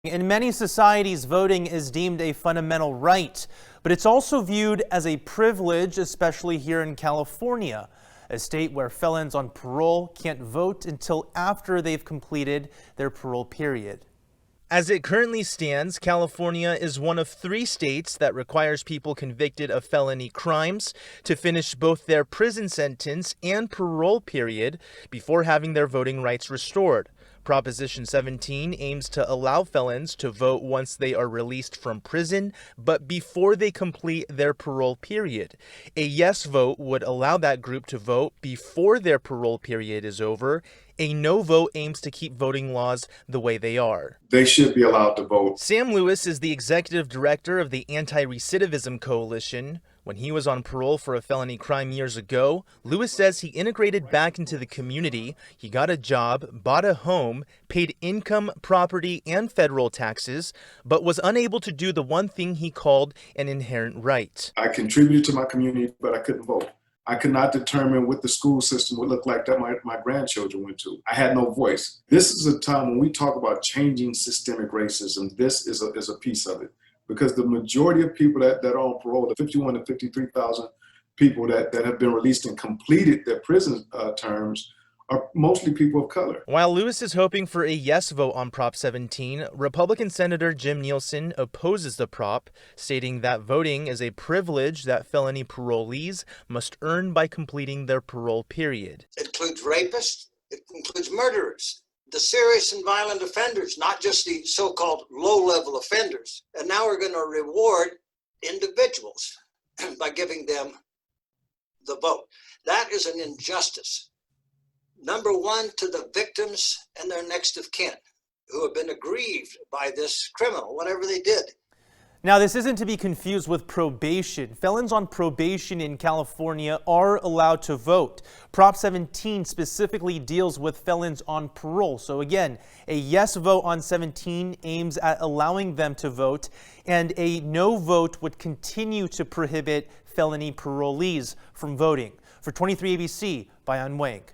In many societies, voting is deemed a fundamental right, but it's also viewed as a privilege, especially here in California, a state where felons on parole can't vote until after they've completed their parole period. As it currently stands, California is one of 3 states that requires people convicted of felony crimes to finish both their prison sentence and parole period before having their voting rights restored. Proposition 17 aims to allow felons to vote once they are released from prison, but before they complete their parole period. A yes vote would allow that group to vote before their parole period is over. A no vote aims to keep voting laws the way they are. They should be allowed to vote. Sam Lewis is the executive director of the Anti-Recidivism Coalition. When he was on parole for a felony crime years ago, Lewis says he integrated back into the community. He got a job, bought a home, paid income, property, and federal taxes, but was unable to do the one thing he called an inherent right. I contributed to my community, but I couldn't vote. I could not determine what the school system would look like that my grandchildren went to. I had no voice. This is a time when we talk about changing systemic racism. This is a piece of it. Because the majority of people that are on parole, the 51 to 53,000 people that have been released and completed their prison terms, are mostly people of color. While Lewis is hoping for a yes vote on Prop 17, Republican Senator Jim Nielsen opposes the prop, stating that voting is a privilege that felony parolees must earn by completing their parole period. It includes rapists, it includes murderers, the serious and violent offenders, not just the so-called low-level offenders. And now we're going to reward individuals by giving them the vote. That is an injustice. Number one, to the victims and their next of kin who have been aggrieved by this criminal, whatever they did. Now, this isn't to be confused with probation. Felons on probation in California are allowed to vote. Prop 17 specifically deals with felons on parole. So again, a yes vote on 17 aims at allowing them to vote, and a no vote would continue to prohibit felony parolees from voting. For 23 ABC, Bayan Wang.